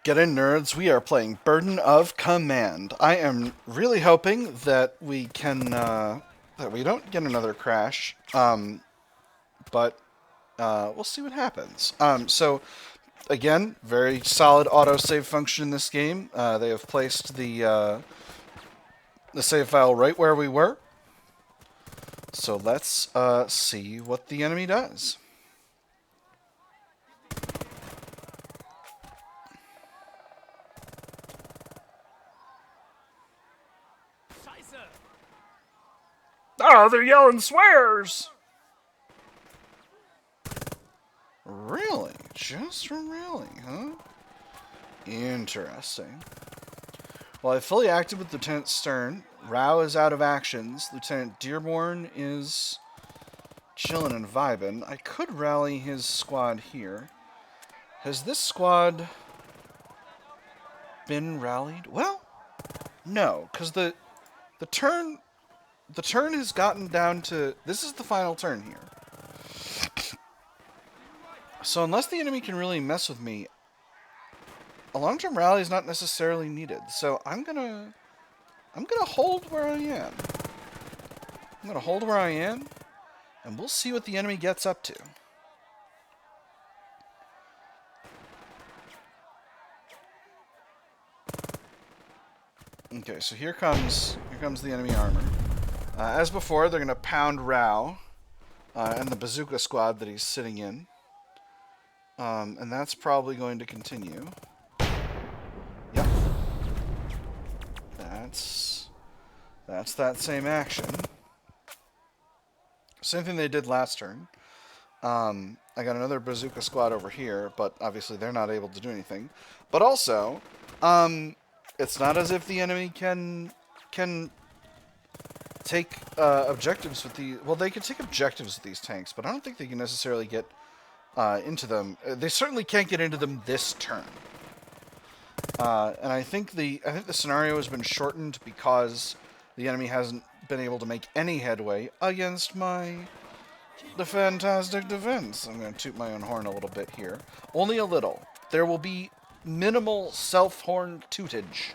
Get in, nerds. We are playing Burden of Command. I am really hoping that we can, that we don't get another crash. But we'll see what happens. So, again, very solid autosave function in this game. They have placed the save file right where we were. So let's see what the enemy does. Oh, they're yelling swears! Really? Just from rallying, huh? Interesting. Well, I fully acted with Lieutenant Stern. Rao is out of actions. Lieutenant Dearborn is chilling and vibing. I could rally his squad here. Has this squad been rallied? Well, no, because the turn has gotten down to, this is the final turn here. So unless the enemy can really mess with me, a long-term rally is not necessarily needed. So I'm gonna hold where I am. I'm gonna hold where I am, and we'll see what the enemy gets up to. Okay, so here comes the enemy armor. As before, they're gonna pound Rao and the bazooka squad that he's sitting in. And that's probably going to continue. Yep. That's that same action. Same thing they did last turn. I got another bazooka squad over here, but obviously they're not able to do anything. But also, it's not as if the enemy can take objectives with the... Well, they can take objectives with these tanks, but I don't think they can necessarily get into them. They certainly can't get into them this turn. And I think the scenario has been shortened because the enemy hasn't been able to make any headway against the fantastic defense. I'm going to toot my own horn a little bit here. Only a little. There will be minimal self-horn tootage.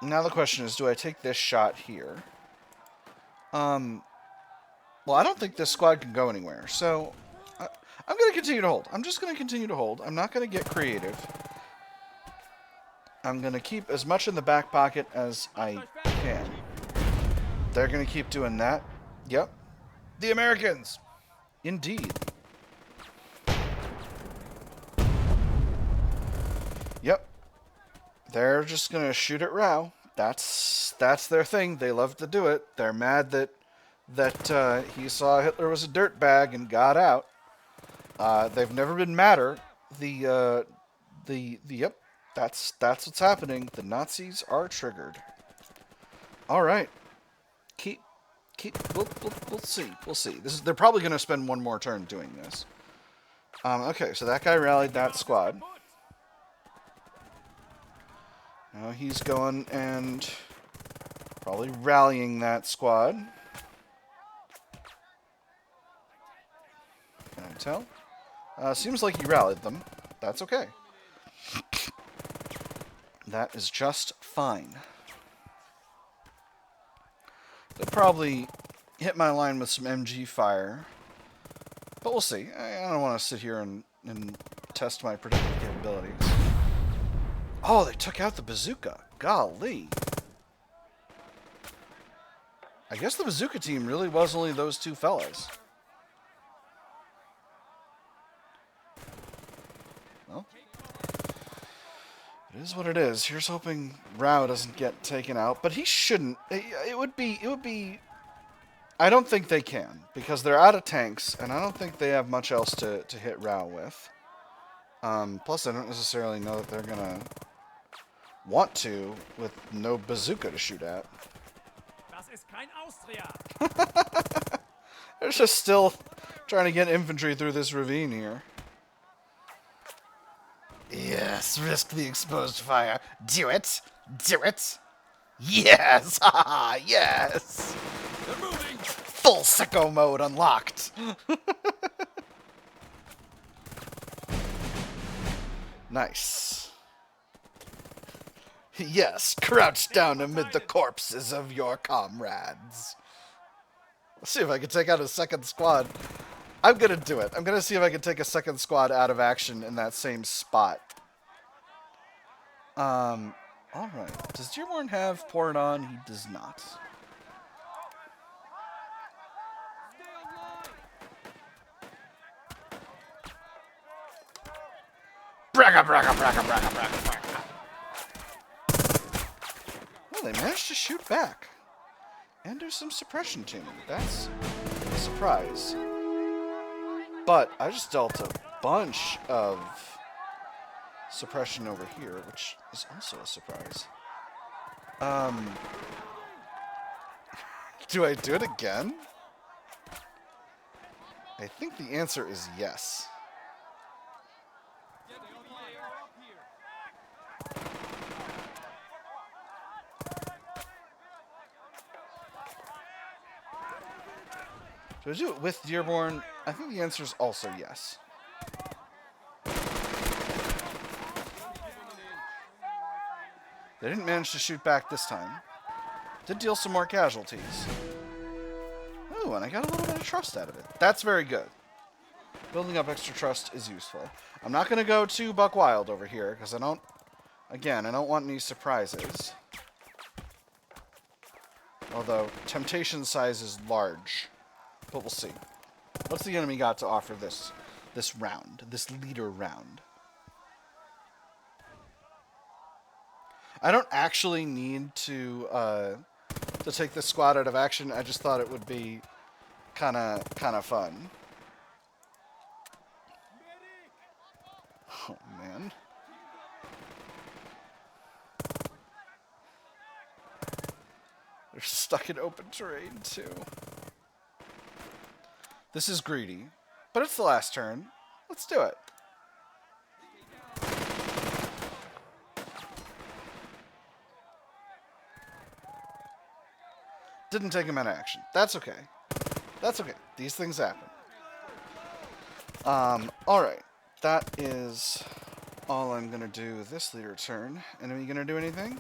Now the question is, do I take this shot here? Well, I don't think this squad can go anywhere, so I'm going to continue to hold. I'm just going to continue to hold. I'm not going to get creative. I'm going to keep as much in the back pocket as I can. They're going to keep doing that. Yep. The Americans! Indeed. Yep. They're just going to shoot at Rao. That's their thing. They love to do it. They're mad that he saw Hitler was a dirtbag and got out. They've never been madder. Yep. That's what's happening. The Nazis are triggered. All right. We'll see. We'll see. They're probably going to spend one more turn doing this. Okay, so that guy rallied that squad. Now he's going and probably rallying that squad. Can I tell? Seems like he rallied them. That's okay. That is just fine. They'll probably hit my line with some MG fire. But we'll see. I don't want to sit here and test my predictive capabilities. Oh, they took out the bazooka. Golly. I guess the bazooka team really was only those two fellas. Well, it is what it is. Here's hoping Rao doesn't get taken out, but he shouldn't. It would be... I don't think they can, because they're out of tanks, and I don't think they have much else to hit Rao with. Plus, I don't necessarily know that they're gonna want to with no bazooka to shoot at. Das ist kein Austria. They're just still trying to get infantry through this ravine here. Yes, risk the exposed fire. Do it. Do it. Yes. Haha, yes. They're moving. Full sicko mode unlocked. Nice. Yes, crouch down amid the corpses of your comrades. Let's see if I can take out a second squad. I'm going to do it. I'm going to see if I can take a second squad out of action in that same spot. Alright. Does Dearborn have Pour It On? He does not. Braga, braga, braga, braga, braga, braga. Well, they managed to shoot back. And do some suppression tuning. That's a surprise. But I just dealt a bunch of suppression over here, which is also a surprise. Do I do it again? I think the answer is yes. Do I do it with Dearborn? I think the answer is also yes. They didn't manage to shoot back this time. Did deal some more casualties. Ooh, and I got a little bit of trust out of it. That's very good. Building up extra trust is useful. I'm not going to go too buck wild over here, because I don't want any surprises. Although, temptation size is large. But we'll see. What's the enemy got to offer this round, this leader round? I don't actually need to take this squad out of action. I just thought it would be kind of fun. Oh man. They're stuck in open terrain too. This is greedy, but it's the last turn. Let's do it. Didn't take him out of action. That's okay. That's okay. These things happen. Alright. That is all I'm going to do this leader turn. Enemy going to do anything?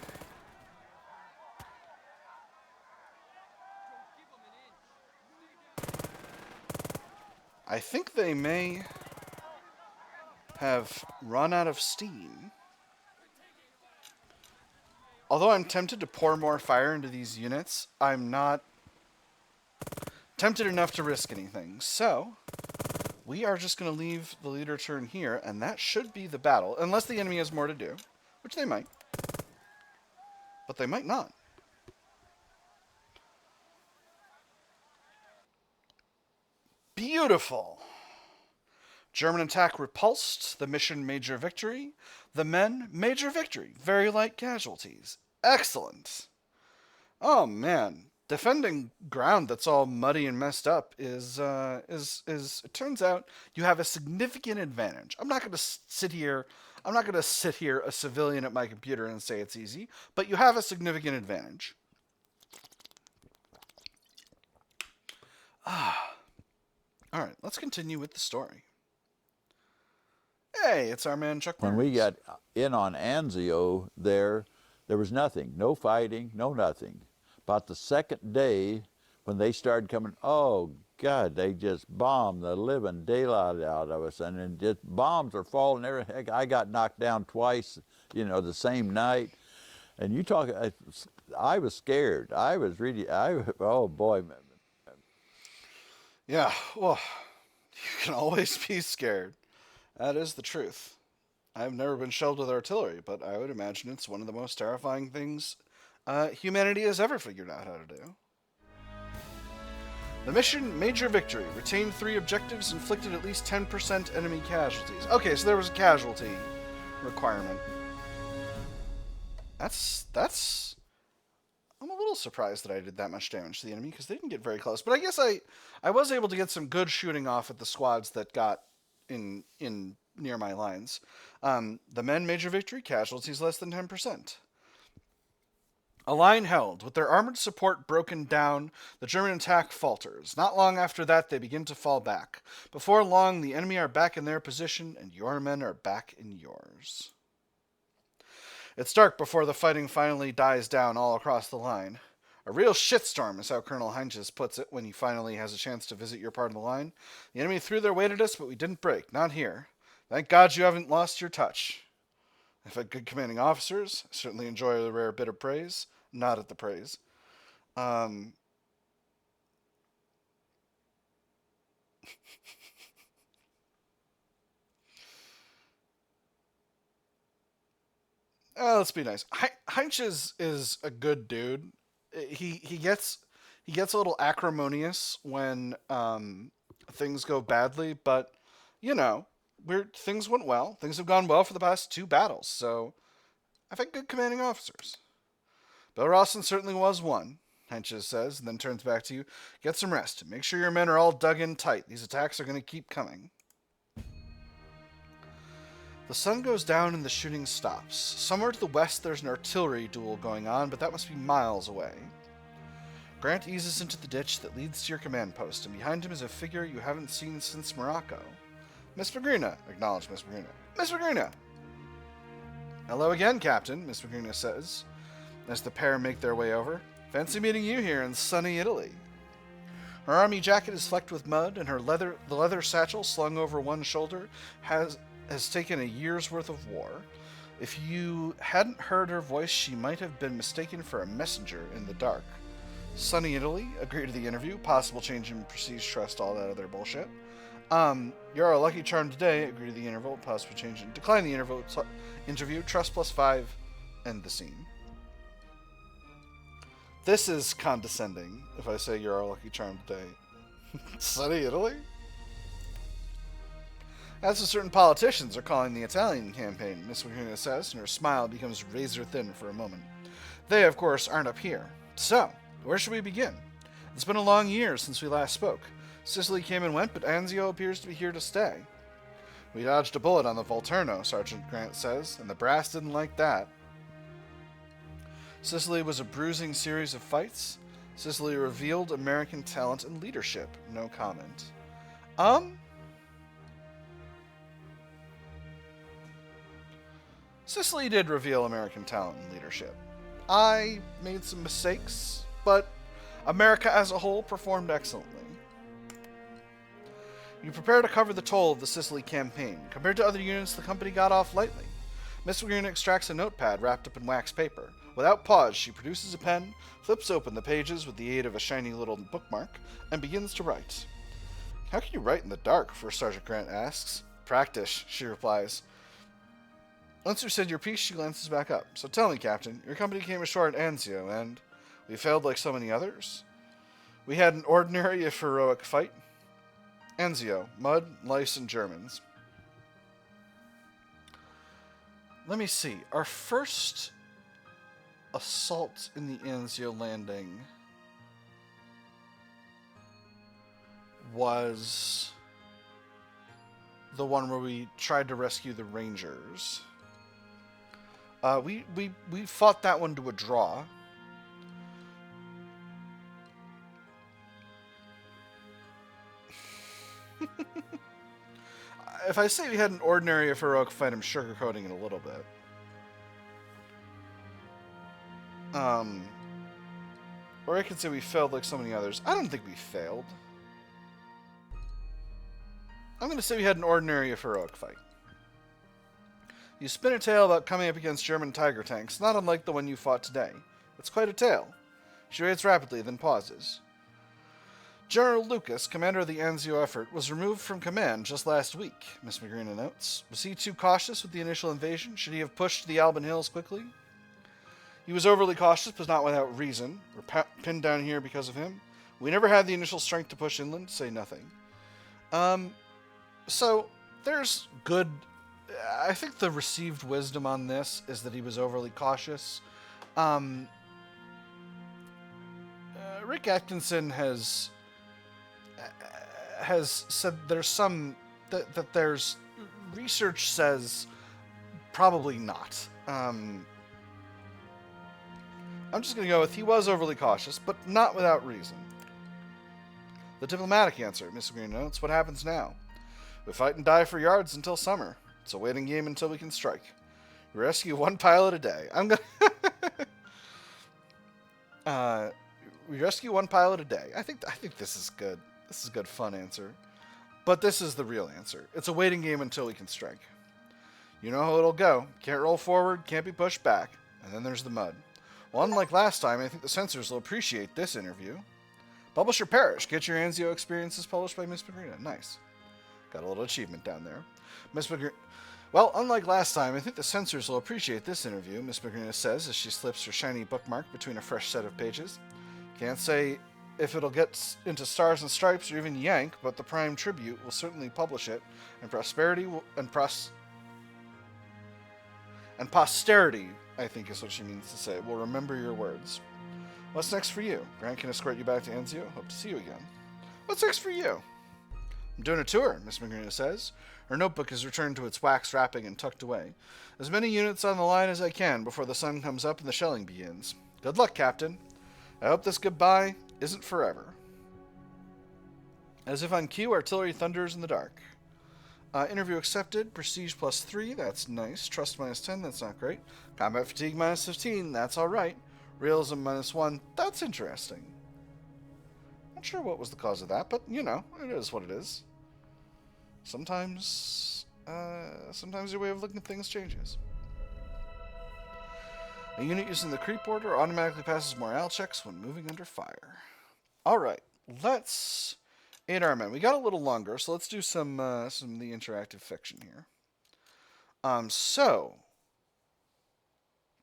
I think they may have run out of steam. Although I'm tempted to pour more fire into these units, I'm not tempted enough to risk anything. So, we are just going to leave the leader turn here, and that should be the battle. Unless the enemy has more to do, which they might. But they might not. Beautiful. German attack repulsed. The mission, major victory. The men, major victory. Very light casualties. Excellent. Oh man, defending ground that's all muddy and messed up is it turns out you have a significant advantage. I'm not going to sit here a civilian at my computer and say it's easy, but you have a significant advantage. All right, let's continue with the story. Hey, it's our man Chuck When Burns. we got in on Anzio, there was nothing, no fighting, no nothing. About the second day, when they started coming, oh God, they just bombed the living daylight out of us, and then just bombs are falling there. Heck, I got knocked down twice, the same night. And you talk, I was scared. I was really, oh boy. Yeah, well, you can always be scared. That is the truth. I've never been shelled with artillery, but I would imagine it's one of the most terrifying things humanity has ever figured out how to do. The mission, major victory. Retained 3 objectives, inflicted at least 10% enemy casualties. Okay, so there was a casualty requirement. That's... I'm a little surprised that I did that much damage to the enemy, because they didn't get very close. But I guess I was able to get some good shooting off at the squads that got in near my lines. The men, major victory, casualties less than 10%. A line held. With their armored support broken down, the German attack falters. Not long after that, they begin to fall back. Before long, the enemy are back in their position, and your men are back in yours. It's dark before the fighting finally dies down all across the line. A real shitstorm is how Colonel Heintges puts it when he finally has a chance to visit your part of the line. The enemy threw their weight at us, but we didn't break. Not here. Thank God you haven't lost your touch. I've had good commanding officers. I certainly enjoy the rare bit of praise. Not at the praise. Let's be nice. Heintges is a good dude. He gets a little acrimonious when things go badly, but you know, things went well. Things have gone well for the past 2 battles, so I've had good commanding officers. Bill Rawson certainly was one, Heintges says, and then turns back to you. Get some rest. Make sure your men are all dug in tight. These attacks are going to keep coming. The sun goes down and the shooting stops. Somewhere to the west there's an artillery duel going on, but that must be miles away. Grant eases into the ditch that leads to your command post, and behind him is a figure you haven't seen since Morocco. Miss Magrina, acknowledged Miss Magrina. Miss Magrina! Hello again, Captain, Miss Magrina says, as the pair make their way over. Fancy meeting you here in sunny Italy. Her army jacket is flecked with mud, and the leather satchel slung over one shoulder has taken a year's worth of war. If you hadn't heard her voice, she might have been mistaken for a messenger in the dark. Sunny Italy, agree to the interview, possible change in prestige, trust, all that other bullshit. You're our lucky charm today, agree to the interval, possible change in, decline the interview, trust +5, end the scene. This is condescending, if I say you're our lucky charm today. Sunny Italy? That's what certain politicians are calling the Italian campaign, Miss Magrina says, and her smile becomes razor thin for a moment. They, of course, aren't up here. So, where should we begin? It's been a long year since we last spoke. Sicily came and went, but Anzio appears to be here to stay. We dodged a bullet on the Volturno, Sergeant Grant says, and the brass didn't like that. Sicily was a bruising series of fights. Sicily revealed American talent and leadership. No comment. Sicily did reveal American talent and leadership. I made some mistakes, but America as a whole performed excellently. You prepare to cover the toll of the Sicily campaign. Compared to other units, the company got off lightly. Miss Magrina extracts a notepad wrapped up in wax paper. Without pause, she produces a pen, flips open the pages with the aid of a shiny little bookmark, and begins to write. How can you write in the dark? First Sergeant Grant asks. Practice, she replies. Once you've said your piece, she glances back up. So tell me, Captain, your company came ashore at Anzio, and we failed like so many others? We had an ordinary if heroic fight. Anzio, mud, lice, and Germans. Let me see. Our first assault in the Anzio landing was the one where we tried to rescue the Rangers. We fought that one to a draw. If I say we had an ordinary if heroic fight, I'm sugarcoating it a little bit. Or I could say we failed like so many others. I don't think we failed. I'm going to say we had an ordinary if heroic fight. You spin a tale about coming up against German Tiger tanks, not unlike the one you fought today. It's quite a tale. She writes rapidly, then pauses. General Lucas, commander of the Anzio effort, was removed from command just last week, Miss Magrina notes. Was he too cautious with the initial invasion? Should he have pushed the Alban Hills quickly? He was overly cautious, but not without reason. We're pinned down here because of him. We never had the initial strength to push inland, to say nothing. So, there's good... I think the received wisdom on this is that he was overly cautious. Rick Atkinson has said there's some... that there's... research says probably not. I'm just going to go with he was overly cautious, but not without reason. The diplomatic answer, Mr. Green notes, what happens now? We fight and die for yards until summer. It's a waiting game until we can strike. We rescue one pilot a day. We rescue one pilot a day. I think this is good. This is a good, fun answer. But this is the real answer. It's a waiting game until we can strike. You know how it'll go. Can't roll forward, can't be pushed back. And then there's the mud. Well, unlike last time, I think the censors will appreciate this interview. Publish or perish. Get your Anzio experiences published by Miss Magrina. Nice. Got a little achievement down there. Miss Magrina... Well, unlike last time, I think the censors will appreciate this interview, Miss Magrina says as she slips her shiny bookmark between a fresh set of pages. Can't say if it'll get into Stars and Stripes or even Yank, but the Prime Tribute will certainly publish it, and posterity, I think is what she means to say, will remember your words. What's next for you? Grant can escort you back to Anzio. Hope to see you again. What's next for you? I'm doing a tour, Miss Magrina says. Her notebook is returned to its wax wrapping and tucked away. As many units on the line as I can before the sun comes up and the shelling begins. Good luck, Captain. I hope this goodbye isn't forever. As if on cue, artillery thunders in the dark. Interview accepted. Prestige +3. That's nice. Trust -10. That's not great. Combat fatigue -15. That's all right. Realism -1. That's interesting. Not sure what was the cause of that, but you know, it is what it is. Sometimes your way of looking at things changes. A unit using the creep order automatically passes morale checks when moving under fire. Alright, let's aid our men. We got a little longer, so let's do some of the interactive fiction here. So,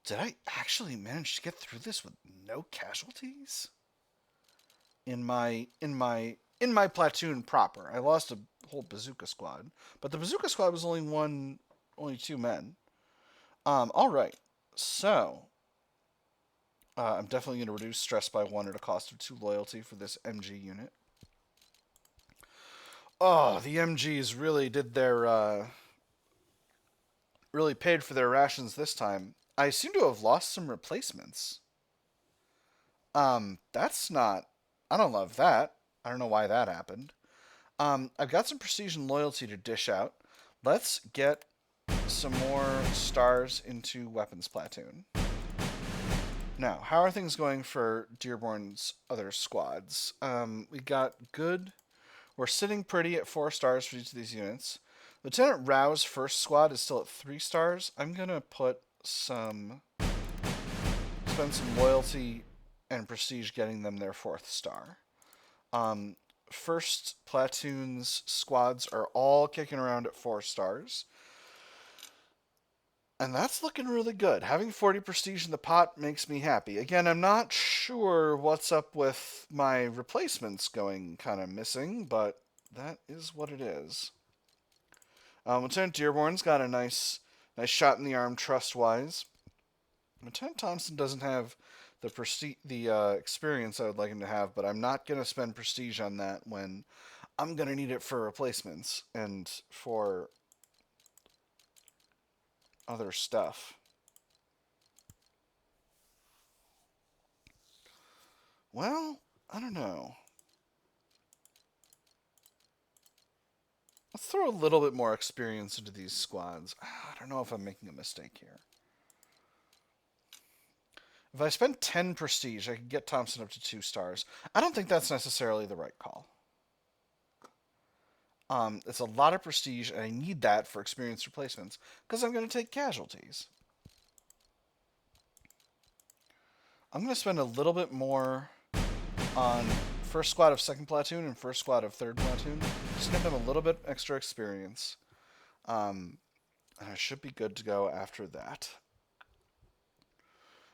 did I actually manage to get through this with no casualties? In my platoon proper. I lost a whole bazooka squad, but the bazooka squad was only 2 men. Alright, so I'm definitely going to reduce stress by 1 at a cost of 2 loyalty for this MG unit. Oh, the MGs really did their, really paid for their rations this time. I seem to have lost some replacements. That's not, I don't love that. I don't know why that happened. I've got some prestige and loyalty to dish out. Let's get some more stars into weapons platoon. Now, how are things going for Dearborn's other squads? We got good. We're sitting pretty at 4 stars for each of these units. Lieutenant Rao's first squad is still at 3 stars. I'm gonna spend some loyalty and prestige getting them their 4th star. First platoon's squads are all kicking around at 4 stars. And that's looking really good. Having 40 prestige in the pot makes me happy. Again, I'm not sure what's up with my replacements going kind of missing, but that is what it is. Lieutenant Dearborn's got a nice shot in the arm trust-wise. Lieutenant Thompson doesn't have the experience I would like him to have, but I'm not going to spend prestige on that when I'm going to need it for replacements and for other stuff. Well, I don't know. Let's throw a little bit more experience into these squads. I don't know if I'm making a mistake here. If I spend 10 prestige, I could get Thompson up to 2 stars. I don't think that's necessarily the right call. It's a lot of prestige, and I need that for experienced replacements, because I'm going to take casualties. I'm going to spend a little bit more on first squad of 2nd platoon and first squad of 3rd platoon. Just give them a little bit extra experience. And I should be good to go after that.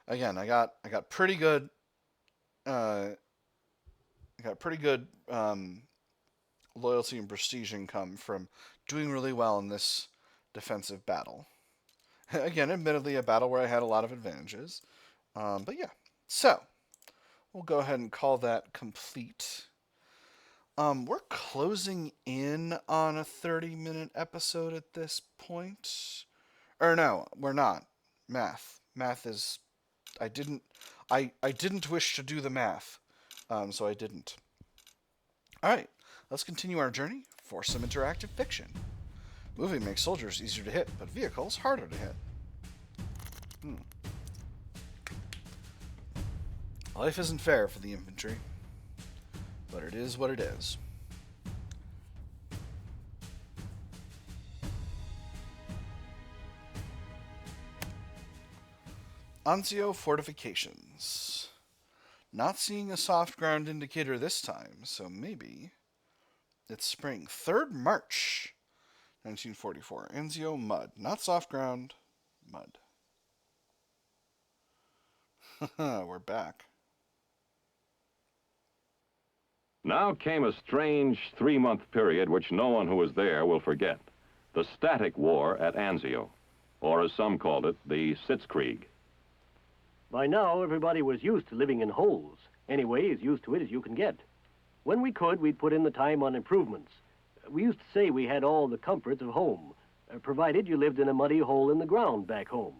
Again, I got pretty good loyalty and prestige income from doing really well in this defensive battle. Again, admittedly, a battle where I had a lot of advantages. But yeah, so we'll go ahead and call that complete. We're closing in on a 30-minute episode at this point. Or no, we're not. Math is I didn't wish to do the math, so I didn't. All right, let's continue our journey for some interactive fiction. Moving makes soldiers easier to hit, but vehicles harder to hit. Life isn't fair for the infantry, but it is what it is. Anzio fortifications. Not seeing a soft ground indicator this time, so maybe it's spring. 3rd March, 1944. Anzio mud. Not soft ground, mud. We're back. Now came a strange 3-month period which no one who was there will forget. The static war at Anzio, or as some called it, the Sitzkrieg. By now, everybody was used to living in holes. Anyway, as used to it as you can get. When we could, we'd put in the time on improvements. We used to say we had all the comforts of home, provided you lived in a muddy hole in the ground back home.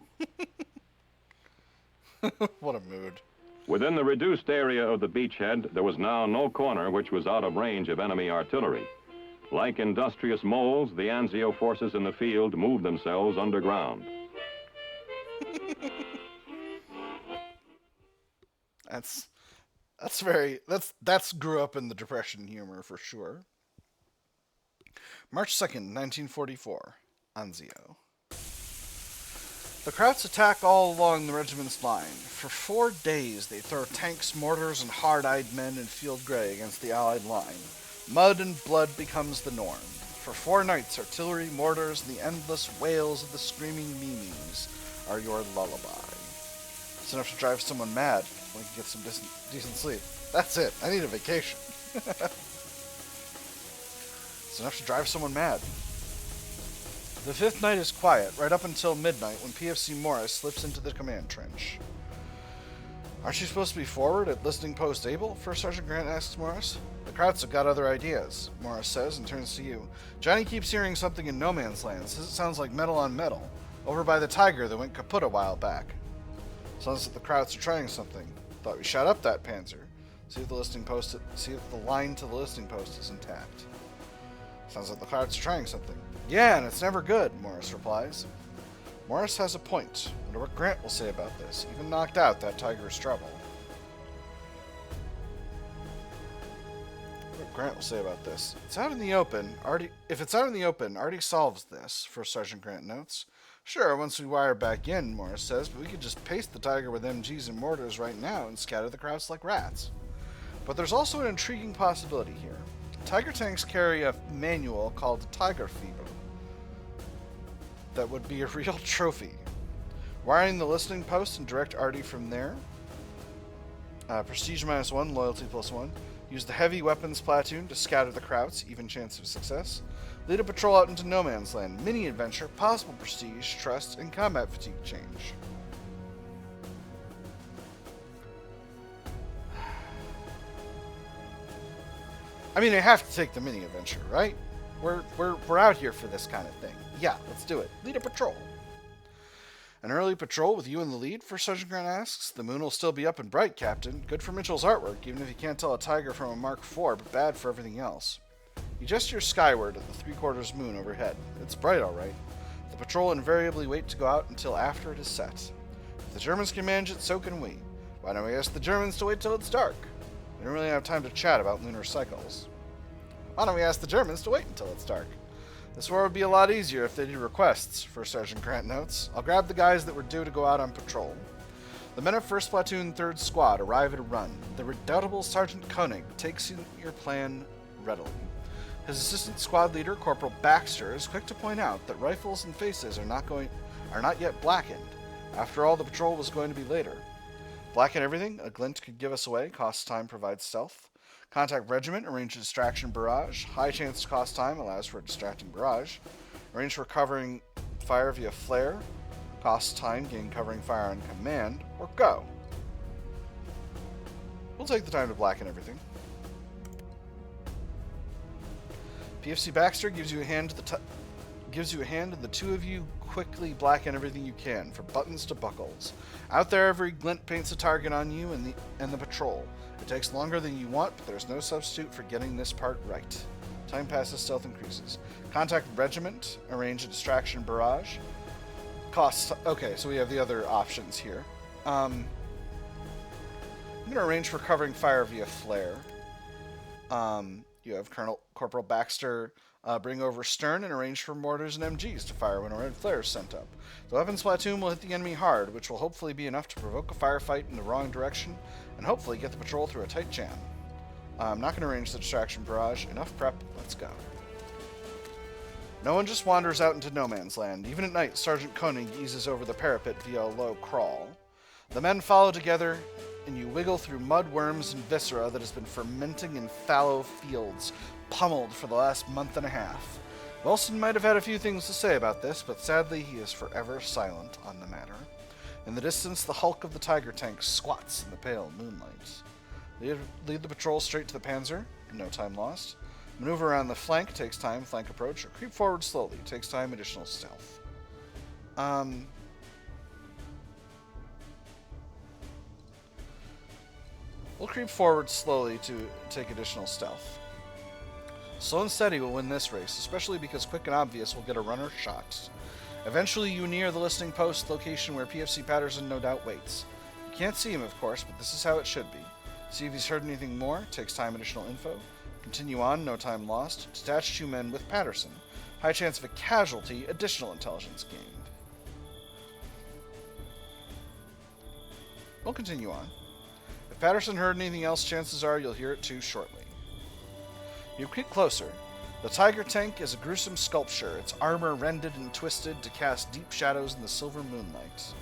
What a mood. Within the reduced area of the beachhead, there was now no corner which was out of range of enemy artillery. Like industrious moles, the Anzio forces in the field moved themselves underground. That's grew up in the Depression humor for sure. March 2nd, 1944. Anzio. The Krauts attack all along the regiment's line. For 4 days, they throw tanks, mortars, and hard-eyed men in field gray against the Allied line. Mud and blood becomes the norm. For 4 nights, artillery, mortars, and the endless wails of the screaming Mimis are your lullaby. It's enough to drive someone mad when you can get some decent sleep. That's it. I need a vacation. It's enough to drive someone mad. The 5th night is quiet, right up until midnight when PFC Morris slips into the command trench. Aren't you supposed to be forward at listening post Able? First Sergeant Grant asks Morris. The Krauts have got other ideas, Morris says and turns to you. Johnny keeps hearing something in no man's land. Says it sounds like metal on metal. Over by the Tiger that went kaput a while back. Sounds like the Krauts are trying something. Thought we shot up that Panzer. See if the line to the listening post is intact. Sounds like the Krauts are trying something. Yeah, and it's never good, Morris replies. Morris has a point. Wonder what Grant will say about this. Even knocked out, that Tiger's trouble. What Grant will say about this. It's out in the open. If it's out in the open, Artie solves this, First Sergeant Grant notes. Sure, once we wire back in, Morris says, but we could just paste the Tiger with MGs and mortars right now and scatter the Krauts like rats. But there's also an intriguing possibility here. Tiger tanks carry a manual called the Tiger Fever. That would be a real trophy. Wiring the listening post and direct Artie from there. Prestige -1, loyalty +1. Use the heavy weapons platoon to scatter the Krauts, even chance of success. Lead a patrol out into no man's land. Mini adventure, possible prestige, trust, and combat fatigue change. I mean, I have to take the mini adventure, right? We're out here for this kind of thing. Yeah, let's do it. Lead a patrol. An early patrol with you in the lead, First Sergeant Grant asks. The moon will still be up and bright, Captain. Good for Mitchell's artwork, even if you can't tell a Tiger from a Mark IV, but bad for everything else. You gesture skyward at the 3/4 moon overhead. It's bright, all right. The patrol invariably wait to go out until after it is set. If the Germans can manage it, so can we. Why don't we ask the Germans to wait till it's dark? We don't really have time to chat about lunar cycles. Why don't we ask the Germans to wait until it's dark? This war would be a lot easier if they did requests, First Sergeant Grant notes. I'll grab the guys that were due to go out on patrol. The men of 1st Platoon 3rd Squad arrive at a run. The redoubtable Sergeant Koenig takes in your plan readily. His assistant squad leader, Corporal Baxter, is quick to point out that rifles and faces are not yet blackened. After all, the patrol was going to be later. Blacken everything, a glint could give us away, costs time, provides stealth. Contact regiment, arrange a distraction barrage. High chance to cost time, allows for a distracting barrage. Arrange for covering fire via flare. Costs time, gain covering fire on command. Or go. We'll take the time to blacken everything. PFC Baxter gives you a hand gives you a hand, and the two of you quickly blacken everything you can, from buttons to buckles. Out there, every glint paints a target on you and the patrol. It takes longer than you want, but there's no substitute for getting this part right. Time passes, stealth increases. Contact regiment, arrange a distraction barrage. Costs. Okay, so we have the other options here. I'm going to arrange for covering fire via flare. You have Corporal Baxter bring over stern and arrange for mortars and MGs to fire when a red flare is sent up. The weapons platoon will hit the enemy hard, which will hopefully be enough to provoke a firefight in the wrong direction and hopefully get the patrol through a tight jam. I'm not going to arrange the distraction barrage. Enough prep. Let's go. No one just wanders out into no man's land. Even at night, Sergeant Koenig eases over the parapet via a low crawl. The men follow together, and you wiggle through mud, worms, and viscera that has been fermenting in fallow fields, pummeled for the last month and a half. Wilson might have had a few things to say about this, but sadly he is forever silent on the matter. In the distance, the hulk of the Tiger tank squats in the pale moonlight. Lead the patrol straight to the Panzer, no time lost. Maneuver around the flank, takes time, flank approach, or creep forward slowly, takes time, additional stealth. We'll creep forward slowly to take additional stealth. Slow and steady will win this race, especially because quick and obvious will get a runner shot. Eventually you near the listening post location where PFC Patterson no doubt waits. You can't see him, of course, but this is how it should be. See if he's heard anything more, takes time, additional info. Continue on, no time lost. Detach 2 men with Patterson. High chance of a casualty, additional intelligence gained. We'll continue on. If Patterson heard anything else, chances are you'll hear it too shortly. You creep closer. The Tiger tank is a gruesome sculpture, its armor rended and twisted to cast deep shadows in the silver moonlight.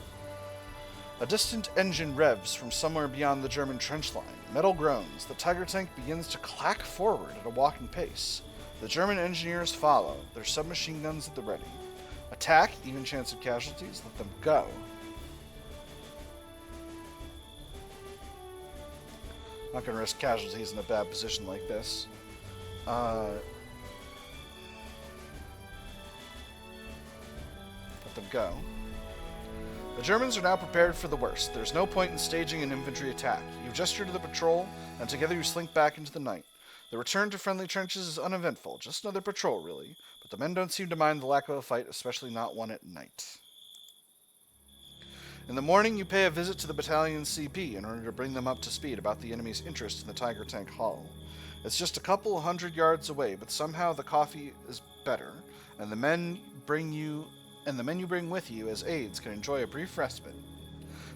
A distant engine revs from somewhere beyond the German trench line. Metal groans. The Tiger tank begins to clack forward at a walking pace. The German engineers follow, their submachine guns at the ready. Attack, even chance of casualties, let them go. Not going to risk casualties in a bad position like this. Let them go. The Germans are now prepared for the worst. There's no point in staging an infantry attack. You gesture to the patrol, and together you slink back into the night. The return to friendly trenches is uneventful, just another patrol, really, but the men don't seem to mind the lack of a fight, especially not one at night. In the morning, you pay a visit to the battalion CP in order to bring them up to speed about the enemy's interest in the Tiger tank hull. It's just a couple 100 yards away, but somehow the coffee is better, and the men you bring with you as aides can enjoy a brief respite.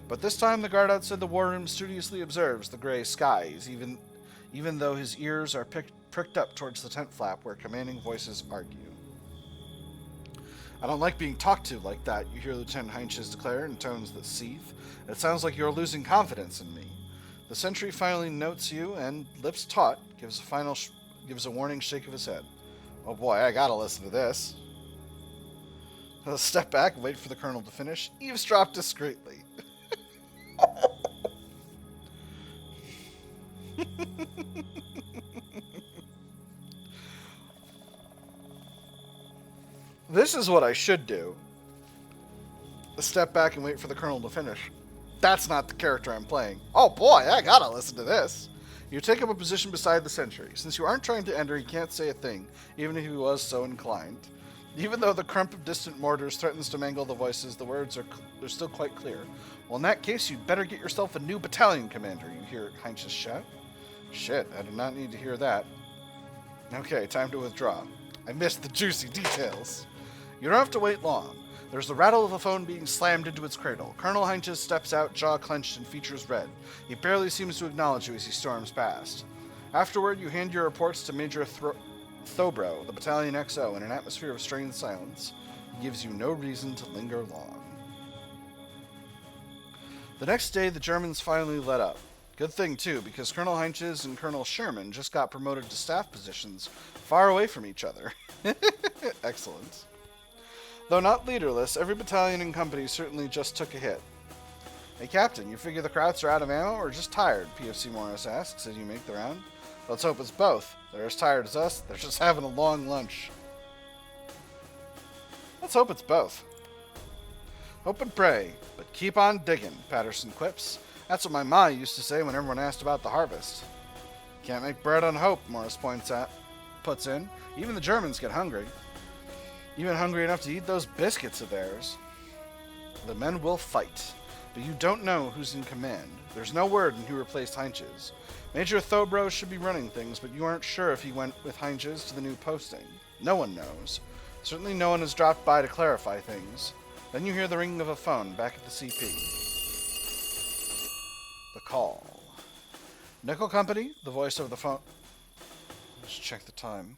But this time the guard outside the war room studiously observes the gray skies, even though his ears are pricked up towards the tent flap where commanding voices argue. I don't like being talked to like that, you hear Lieutenant Heintges declare in tones that seethe. It sounds like you're losing confidence in me. The sentry finally notes you and, lips taut, gives a warning shake of his head. Oh boy, I gotta listen to this. I'll step back and wait for the colonel to finish. Eavesdrop discreetly. This is what I should do. Step back and wait for the colonel to finish. That's not the character I'm playing. Oh boy, I gotta listen to this. You take up a position beside the sentry. Since you aren't trying to enter, he can't say a thing, even if he was so inclined. Even though the crump of distant mortars threatens to mangle the voices, the words are still quite clear. Well, in that case, you'd better get yourself a new battalion commander, you hear Heintges shout. Shit, I did not need to hear that. Okay, time to withdraw. I missed the juicy details. You don't have to wait long. There's the rattle of a phone being slammed into its cradle. Colonel Heintges steps out, jaw clenched and features red. He barely seems to acknowledge you as he storms past. Afterward, you hand your reports to Major Thobro, the battalion XO, in an atmosphere of strained silence. He gives you no reason to linger long. The next day, the Germans finally let up. Good thing, too, because Colonel Heintges and Colonel Sherman just got promoted to staff positions far away from each other. Excellent. Though not leaderless, every battalion and company certainly just took a hit. Hey, Captain, you figure the Krauts are out of ammo or just tired? PFC Morris asks as you make the round. Let's hope it's both. They're as tired as us. They're just having a long lunch. Let's hope it's both. Hope and pray, but keep on digging, Patterson quips. That's what my ma used to say when everyone asked about the harvest. Can't make bread on hope, Morris puts in. Even the Germans get hungry. Even hungry enough to eat those biscuits of theirs. The men will fight, but you don't know who's in command. There's no word on who replaced Heintges. Major Thobro should be running things, but you aren't sure if he went with Heintges to the new posting. No one knows. Certainly no one has dropped by to clarify things. Then you hear the ringing of a phone back at the CP. The call. Nickel Company, the voice over the phone. Let's check the time.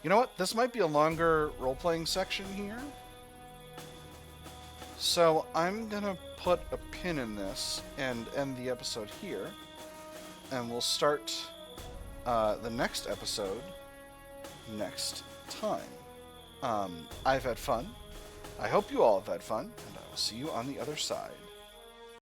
You know what? This might be a longer role-playing section here. So I'm going to put a pin in this and end the episode here. And we'll start the next episode next time. I've had fun. I hope you all have had fun, and I will see you on the other side.